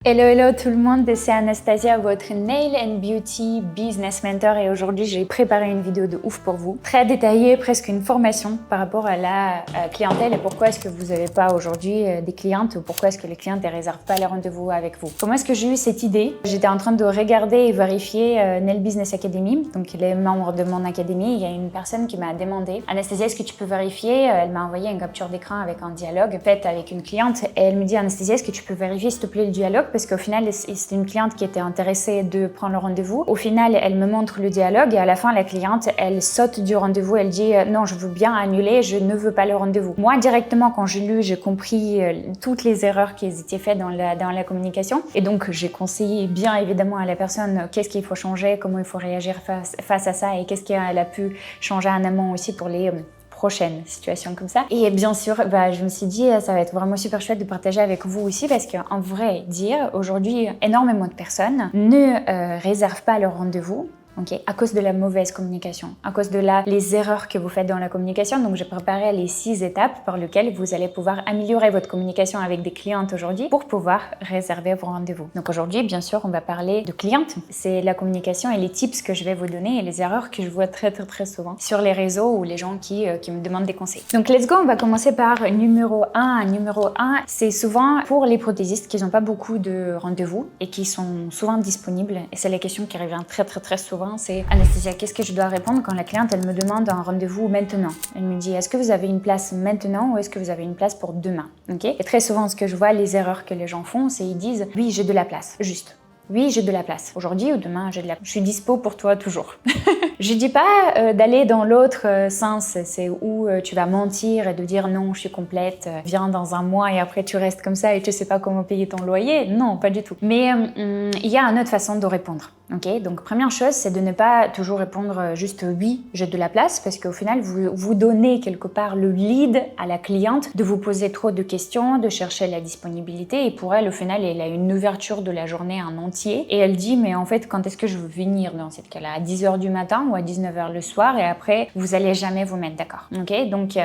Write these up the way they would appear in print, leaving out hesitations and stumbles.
Hello, hello tout le monde, c'est Anastasia, votre Nail and Beauty Business Mentor et aujourd'hui j'ai préparé une vidéo de ouf pour vous. Très détaillée, presque une formation par rapport à la clientèle et pourquoi est-ce que vous n'avez pas aujourd'hui des clientes ou pourquoi est-ce que les clientes ne réservent pas les rendez-vous avec vous. Comment est-ce que j'ai eu cette idée? J'étais en train de regarder et vérifier Nail Business Academy, donc les membres de mon académie. Il y a une personne qui m'a demandé Anastasia, est-ce que tu peux vérifier? Elle m'a envoyé une capture d'écran avec un dialogue fait avec une cliente et elle me dit Anastasia, est-ce que tu peux vérifier s'il te plaît le dialogue? Parce qu'au final, c'était une cliente qui était intéressée de prendre le rendez-vous. Au final, elle me montre le dialogue et à la fin, la cliente, elle saute du rendez-vous. Elle dit non, je veux bien annuler, je ne veux pas le rendez-vous. Moi, directement, quand j'ai lu, j'ai compris toutes les erreurs qui étaient faites dans la communication. Et donc, j'ai conseillé bien évidemment à la personne qu'est-ce qu'il faut changer, comment il faut réagir face à ça et qu'est-ce qu'elle a pu changer en amont aussi pour les prochaine situation comme ça. Et bien sûr, je me suis dit, ça va être vraiment super chouette de partager avec vous aussi parce qu'en vrai dire, aujourd'hui, énormément de personnes ne réservent pas leur rendez-vous. Okay, à cause de la mauvaise communication, à cause de les erreurs que vous faites dans la communication. Donc, j'ai préparé les 6 étapes par lesquelles vous allez pouvoir améliorer votre communication avec des clientes aujourd'hui pour pouvoir réserver vos rendez-vous. Donc, aujourd'hui, bien sûr, on va parler de clientes. C'est la communication et les tips que je vais vous donner et les erreurs que je vois très souvent sur les réseaux ou les gens qui me demandent des conseils. Donc, let's go, on va commencer par numéro 1. Numéro 1, c'est souvent pour les prothésistes qui n'ont pas beaucoup de rendez-vous et qui sont souvent disponibles. Et c'est la question qui revient très souvent. C'est Anastasia, qu'est-ce que je dois répondre quand la cliente elle me demande un rendez-vous maintenant? Elle me dit est-ce que vous avez une place maintenant ou est-ce que vous avez une place pour demain? Okay? Et très souvent ce que je vois, les erreurs que les gens font, c'est ils disent oui j'ai de la place, juste. Oui, j'ai de la place. Aujourd'hui ou demain, j'ai de la place. Je suis dispo pour toi toujours. Je dis pas d'aller dans l'autre sens, c'est où tu vas mentir et de dire non, je suis complète, viens dans un mois et après tu restes comme ça et tu sais pas comment payer ton loyer. Non, pas du tout. Mais il y a une autre façon de répondre. Okay? Donc première chose, c'est de ne pas toujours répondre juste oui, j'ai de la place parce qu'au final, vous donnez quelque part le lead à la cliente de vous poser trop de questions, de chercher la disponibilité et pour elle, au final, elle a une ouverture de la journée en entier et elle dit mais en fait, quand est-ce que je veux venir dans cette cas-là? À 10h du matin ou à 19h le soir et après, vous allez jamais vous mettre d'accord. Okay? Donc,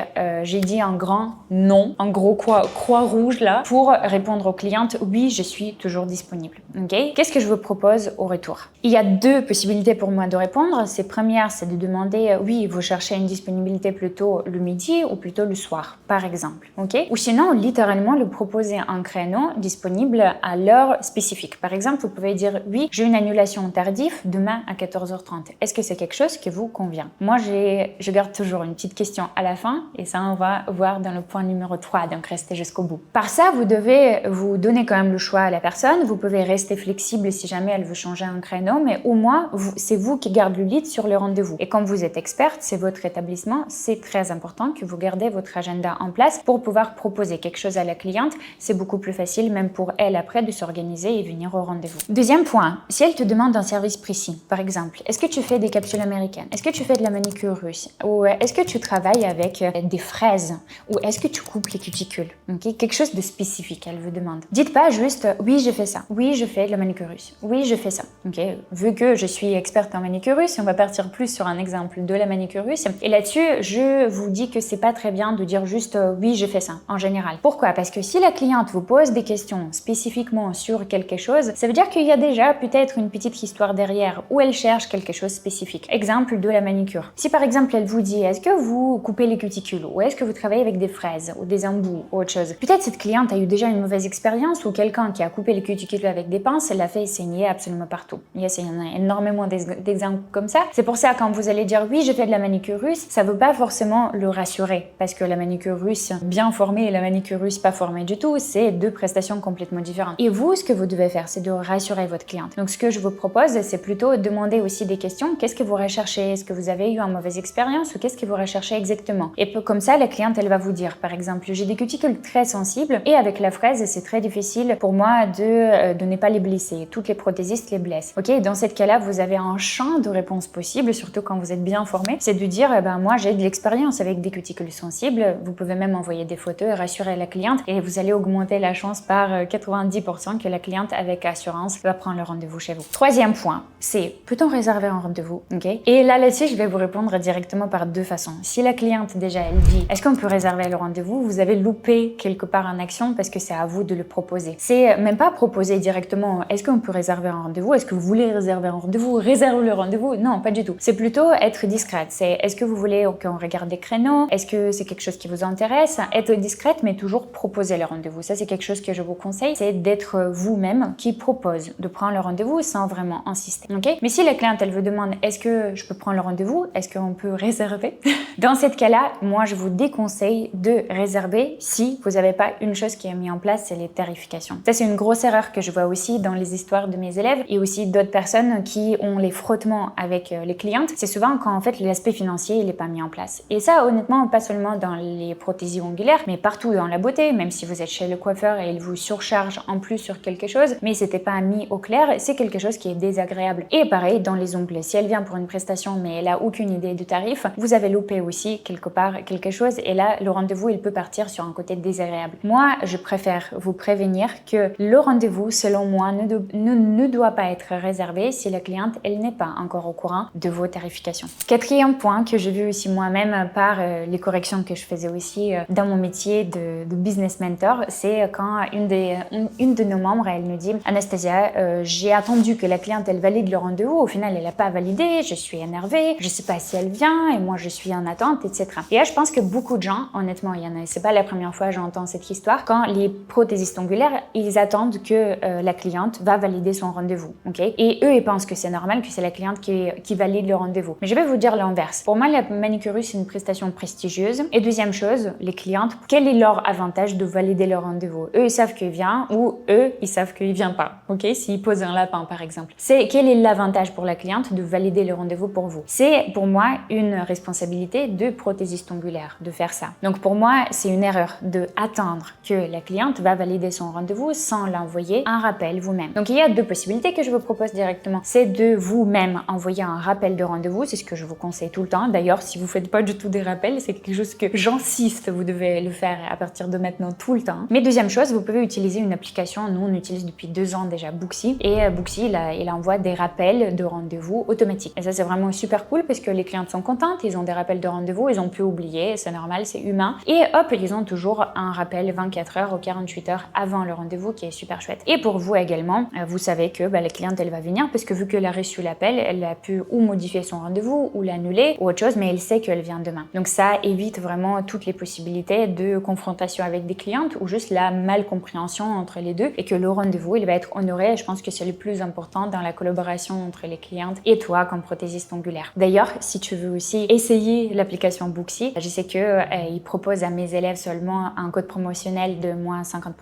j'ai dit un grand non, en gros croix rouge là, pour répondre aux clientes oui, je suis toujours disponible. Okay? Qu'est-ce que je vous propose au retour? Il y a 2 possibilités pour moi de répondre. Première, c'est de demander oui, vous cherchez une disponibilité plutôt le midi ou plutôt le soir, par exemple. Okay? Ou sinon, littéralement, lui proposer un créneau disponible à l'heure spécifique. Par exemple, vous pouvez dire oui, j'ai une annulation tardive demain à 14h30. Est-ce que c'est quelque chose qui vous convient? Moi, je garde toujours une petite question à la fin et ça, on va voir dans le point numéro 3, donc restez jusqu'au bout. Par ça, vous devez vous donner quand même le choix à la personne. Vous pouvez rester flexible si jamais elle veut changer un créneau, mais au moins, c'est vous qui gardez le lead sur le rendez-vous. Et comme vous êtes experte, c'est votre établissement, c'est très important que vous gardez votre agenda en place pour pouvoir proposer quelque chose à la cliente. C'est beaucoup plus facile, même pour elle après, de s'organiser et venir au rendez-vous. Deuxième point, si elle te demande un service précis, par exemple, est-ce que tu fais des capsules américaines? Est-ce que tu fais de la manicure russe? Ou est-ce que tu travailles avec des fraises? Ou est-ce que tu coupes les cuticules? Okay? Quelque chose de spécifique, elle vous demande. Dites pas juste oui, je fais ça. Oui, je fais de la manicure russe. Oui, je fais ça. Okay? Vu que je suis experte en manicure russe, on va partir plus sur un exemple de la manicure russe. Et là-dessus, je vous dis que c'est pas très bien de dire juste oui, je fais ça en général. Pourquoi? Parce que si la cliente vous pose des questions spécifiquement sur quelque chose, ça veut dire qu'il y a déjà peut-être une petite histoire derrière où elle cherche quelque chose spécifique. Exemple de la manicure. Si par exemple elle vous dit est-ce que vous coupez les cuticules ou est-ce que vous travaillez avec des fraises ou des embouts ou autre chose, peut-être cette cliente a eu déjà une mauvaise expérience ou quelqu'un qui a coupé les cuticules avec des pinces, elle l'a fait saigner absolument partout. Il y en a énormément d'exemples comme ça. C'est pour ça quand vous allez dire oui, je fais de la manicure russe, ça veut pas forcément le rassurer parce que la manicure russe bien formée et la manicure russe pas formée du tout, c'est 2 prestations complètement différentes. Et vous, ce que vous devez faire, c'est de rassurer votre cliente. Donc ce que je vous propose, c'est plutôt demander aussi des questions. Qu'est-ce que vous recherchez? Est-ce que vous avez eu une mauvaise expérience ou qu'est-ce que vous recherchez exactement? Et comme ça, la cliente, elle va vous dire, par exemple, j'ai des cuticules très sensibles et avec la fraise, c'est très difficile pour moi de ne pas les blesser. Toutes les prothésistes les blessent. Ok? Et dans cette cas-là, vous avez un champ de réponses possibles, surtout quand vous êtes bien formé. C'est de dire, moi j'ai de l'expérience avec des cuticules sensibles. Vous pouvez même envoyer des photos et rassurer la cliente et vous allez augmenter la chance par 90% que la cliente avec assurance va prendre le rendez-vous chez vous. Troisième point, c'est peut-on réserver un rendez-vous? Et là-dessus, je vais vous répondre directement par deux façons. Si la cliente déjà elle dit est-ce qu'on peut réserver le rendez-vous, vous avez loupé quelque part en action parce que c'est à vous de le proposer. C'est même pas proposer directement est-ce qu'on peut réserver un rendez-vous, est-ce que vous voulez réserver un rendez-vous, réserve le rendez-vous. Non, pas du tout. C'est plutôt être discrète. C'est est-ce que vous voulez qu'on regarde des créneaux, est-ce que c'est quelque chose qui vous intéresse, être discrète mais toujours proposer le rendez-vous. Ça c'est quelque chose que je vous conseille, c'est d'être vous-même qui propose de prendre le rendez-vous sans vraiment insister. Mais si la cliente elle vous demande est-ce que je peux prendre le rendez-vous, est-ce qu'on peut réserver, dans cette cas-là, moi je vous déconseille de réserver si vous n'avez pas une chose qui est mise en place, c'est les tarifications. Ça c'est une grosse erreur que je vois aussi dans les histoires de mes élèves et aussi d'autres personnes qui ont les frottements avec les clientes. C'est souvent quand en fait l'aspect financier il n'est pas mis en place. Et ça honnêtement pas seulement dans les prothésies ongulaires, mais partout dans la beauté, même si vous êtes chez le coiffeur et il vous surcharge en plus sur quelque chose, mais c'était pas mis au clair, c'est quelque chose qui est désagréable. Et pareil dans les ongles, si elle vient pour une prestation mais elle a aucune idée du tarif, vous avez loupé aussi quelque part quelque chose et là le rendez-vous il peut partir sur un côté désagréable. Moi je préfère vous prévenir que le rendez-vous selon moi ne doit pas être réservé si la cliente elle n'est pas encore au courant de vos tarifications. Quatrième point que j'ai vu aussi moi-même par les corrections que je faisais aussi dans mon métier de business mentor, c'est quand une de nos membres elle nous dit Anastasia, j'ai attendu que la cliente elle valide le rendez-vous, au final elle n'a pas validé, je suis énervée, je sais pas si elle vient et moi je suis en attente, etc. Et là je pense que beaucoup de gens, honnêtement il y en a, c'est pas la première fois que j'entends cette histoire, quand les prothésistes ongulaires ils attendent que la cliente va valider son rendez-vous, et eux ils pensent que c'est normal que c'est la cliente qui valide le rendez-vous. Mais je vais vous dire l'inverse. Pour moi la manicure c'est une prestation prestigieuse et deuxième chose, les clientes, quel est leur avantage de valider leur rendez-vous? Eux ils savent qu'il vient ou eux ils savent qu'il vient pas, s'ils posent un lapin par exemple. C'est quel est l'avantage pour la cliente de valider le rendez-vous pour vous? C'est pour moi une responsabilité de prothésiste ongulaire de faire ça. Donc pour moi c'est une erreur de attendre que la cliente va valider son rendez-vous sans l'envoyer un rappel vous-même. Donc il y a deux possibilités que je vous propose directement. C'est de vous-même envoyer un rappel de rendez-vous, c'est ce que je vous conseille tout le temps. D'ailleurs si vous faites pas du tout des rappels, c'est quelque chose que j'insiste, vous devez le faire à partir de maintenant tout le temps. Mais deuxième chose, vous pouvez utiliser une application, nous on utilise depuis 2 ans déjà Booksy, et Booksy il envoie des rappels de rendez-vous automatiques. Et ça c'est vraiment super cool parce que les clientes sont contentes, ils ont des rappels de rendez-vous, ils ont pu oublier, c'est normal, c'est humain. Et hop, ils ont toujours un rappel 24 heures ou 48 heures avant le rendez-vous qui est super chouette. Et pour vous également, vous savez que la cliente elle va venir parce que vu qu'elle a reçu l'appel, elle a pu ou modifier son rendez-vous ou l'annuler ou autre chose, mais elle sait qu'elle vient demain. Donc ça évite vraiment toutes les possibilités de confrontation avec des clientes ou juste la malcompréhension entre les deux et que le rendez-vous il va être honoré. Et je pense que c'est le plus important dans la collaboration entre les clientes et toi comme prothésiste ongulaire. D'ailleurs, si tu veux aussi essayer l'application Booksy, je sais que il propose à mes élèves seulement un code promotionnel de moins 50%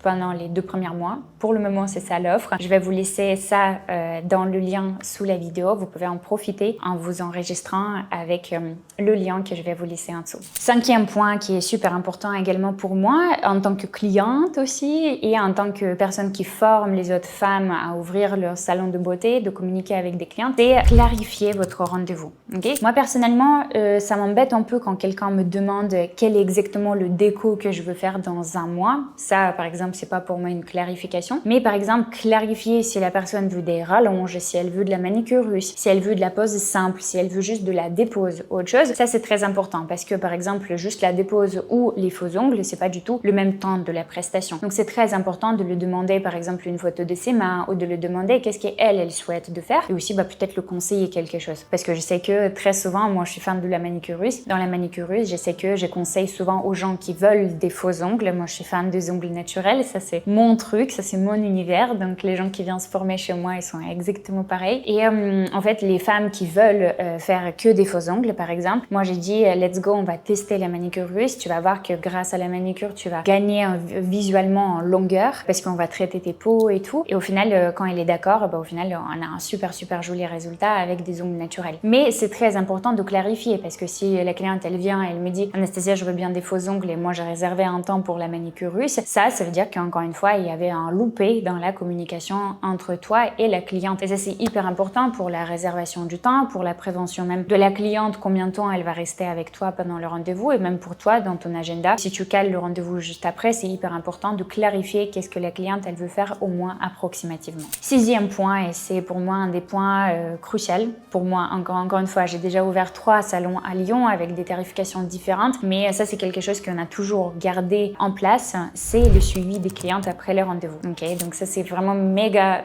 pendant les 2 premiers mois. Pour le moment, c'est ça l'offre. Je vais vous laisser ça dans le lien sous la vidéo. Vous pouvez en profiter en vous enregistrant avec le lien que je vais vous laisser en dessous. 5e point qui est super important également pour moi en tant que cliente aussi et en tant que personne qui forme les autres femmes à ouvrir leur salon de beauté, de communiquer avec des clientes, c'est clarifier votre rendez-vous. Moi personnellement, ça m'embête un peu quand quelqu'un me demande quel est exactement le déco que je veux faire dans un mois. Ça, par exemple, c'est pas pour moi une clarification. Mais par exemple, clarifier si la personne veut des rallonges, si elle veut de la manicure russe, si elle veut de la pose simple, si elle veut juste de la dépose ou autre chose, ça c'est très important parce que par exemple, juste la dépose ou les faux ongles, c'est pas du tout le même temps de la prestation. Donc c'est très important de lui demander par exemple une photo de ses mains ou de lui demander qu'est-ce qu'elle souhaite de faire et aussi peut-être le conseiller quelque chose. Parce que je sais que très souvent, moi je suis fan de la manicure russe. Dans la manicure russe, je sais que je conseille souvent aux gens qui veulent des faux ongles. Moi je suis fan des ongles naturels, ça c'est mon truc, ça c'est mon univers. Donc les gens qui viennent se former chez moi, ils sont exactement pareils. Et en fait, les femmes qui veulent faire que des faux ongles, par exemple, moi j'ai dit let's go, on va tester la manicure russe. Tu vas voir que grâce à la manicure, tu vas gagner visuellement en longueur parce qu'on va traiter tes peaux et tout. Et au final, quand elle est d'accord, au final, on a un super joli résultat avec des ongles naturels. Mais c'est très important de clarifier parce que si la cliente elle vient et elle me dit Anastasia, je veux bien des faux ongles et moi j'ai réservé un temps pour la manicure russe, ça veut dire qu'encore une fois, il y avait un loupé dans la communication entre toi et la cliente. Et ça, c'est hyper important pour la réservation du temps, pour la prévention même de la cliente, combien de temps elle va rester avec toi pendant le rendez-vous et même pour toi dans ton agenda. Si tu cales le rendez-vous juste après, c'est hyper important de clarifier qu'est-ce que la cliente elle veut faire au moins approximativement. Sixième point, et c'est pour moi un des points cruciaux. Pour moi, encore une fois, j'ai déjà ouvert 3 salons à Lyon avec des tarifications différentes, mais ça c'est quelque chose qu'on a toujours gardé en place, c'est le suivi des clientes après le rendez-vous. Okay, donc ça c'est vraiment méga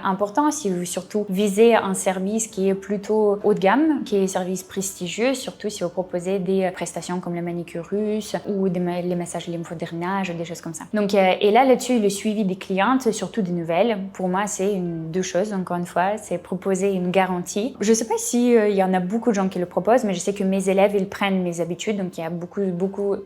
important si vous surtout visez un service qui est plutôt haut de gamme, qui est service prestigieux, surtout si vous proposez des prestations comme le manicure russe ou les massages lymphodrainage, des choses comme ça. Donc et là-dessus, le suivi des clientes, surtout des nouvelles, pour moi c'est deux choses, encore une fois, c'est proposer une garantie. Je sais pas si il y en a beaucoup de gens qui le proposent, mais je sais que mes élèves, ils prennent mes habitudes, donc il y a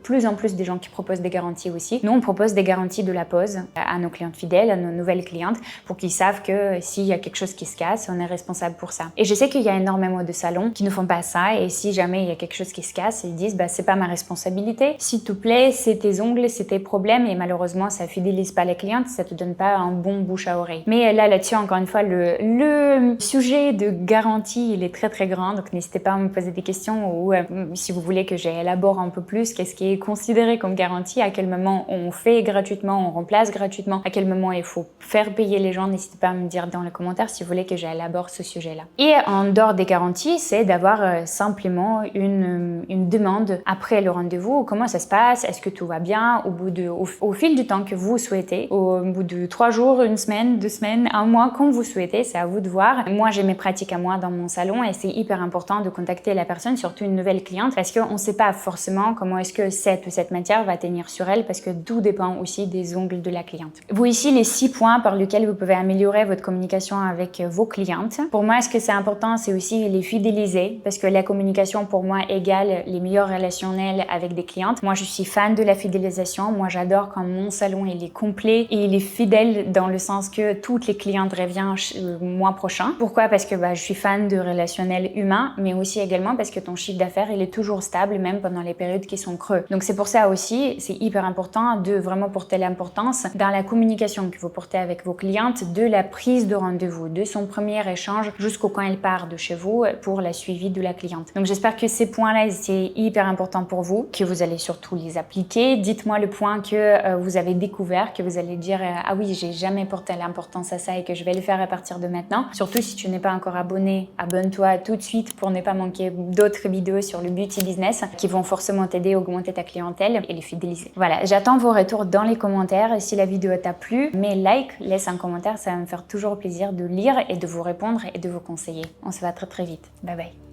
plus en plus des gens qui proposent des garanties aussi. Nous, on propose des garanties de la pause à nos clientes fidèles, à nos nouvelles clientes, pour qu'ils savent que s'il y a quelque chose qui se casse, on est responsable pour ça. Et je sais qu'il y a énormément de salons qui ne font pas ça, et si jamais il y a quelque chose qui se casse, ils disent c'est pas ma responsabilité. S'il te plaît, c'est tes ongles, c'est tes problèmes, et malheureusement, ça fidélise pas les clientes, ça te donne pas un bon bouche à oreille. Mais là-dessus, encore une fois, le sujet de garantie, il est très grand, donc n'hésitez pas à me poser des questions ou si vous voulez que j'élabore un peu plus, qu'est-ce qui est considéré comme garantie, à quel moment on fait gratuitement, on remplace gratuitement, à quel moment il faut faire payer les gens, n'hésitez pas à me dire dans les commentaires si vous voulez que j'élabore ce sujet-là. Et en dehors des garanties, c'est d'avoir simplement une demande après le rendez-vous, comment ça se passe, est-ce que tout va bien, au fil du temps que vous souhaitez, au bout de 3 jours, 1 semaine, 2 semaines, 1 mois, comme vous souhaitez, c'est à vous de voir. Moi, j'ai mes pratiques à moi dans mon salon et c'est hyper important de contacter la personne, surtout une nouvelle cliente, parce qu'on ne sait pas forcément comment est-ce que cette matière va tenir sur elle, parce que tout dépend aussi des ongles de la cliente. Vous ici les 6 points par lesquels vous pouvez améliorer votre communication avec vos clientes. Pour moi, ce que c'est important, c'est aussi les fidéliser, parce que la communication pour moi égale les meilleurs relationnels avec des clientes. Moi, je suis fan de la fidélisation. Moi, j'adore quand mon salon il est complet et il est fidèle dans le sens que toutes les clientes reviennent le mois prochain. Pourquoi? Parce que je suis fan de relationnel humain, mais aussi également parce que ton chiffre d'affaires il est toujours stable même pendant les périodes qui sont creux. Donc c'est pour ça aussi, c'est hyper important de vraiment porter l'importance dans la communication que vous portez avec vos clientes, de la prise de rendez-vous, de son premier échange jusqu'au quand elle part de chez vous pour la suivi de la cliente. Donc j'espère que ces points-là c'est hyper important pour vous, que vous allez surtout les appliquer. Dites-moi le point que vous avez découvert, que vous allez dire ah oui, j'ai jamais porté l'importance à ça et que je vais le faire à partir de maintenant. Surtout si tu n'es pas encore abonné, abonne-toi tout de suite pour ne pas manquer d'autres vidéos sur le beauty business qui vont forcément t'aider à augmenter ta clientèle et les fidéliser. Voilà, j'attends vos retours dans les commentaires. Si la vidéo t'a plu, mets like, laisse un commentaire, ça va me faire toujours plaisir de lire et de vous répondre et de vous conseiller. On se voit très vite. Bye bye.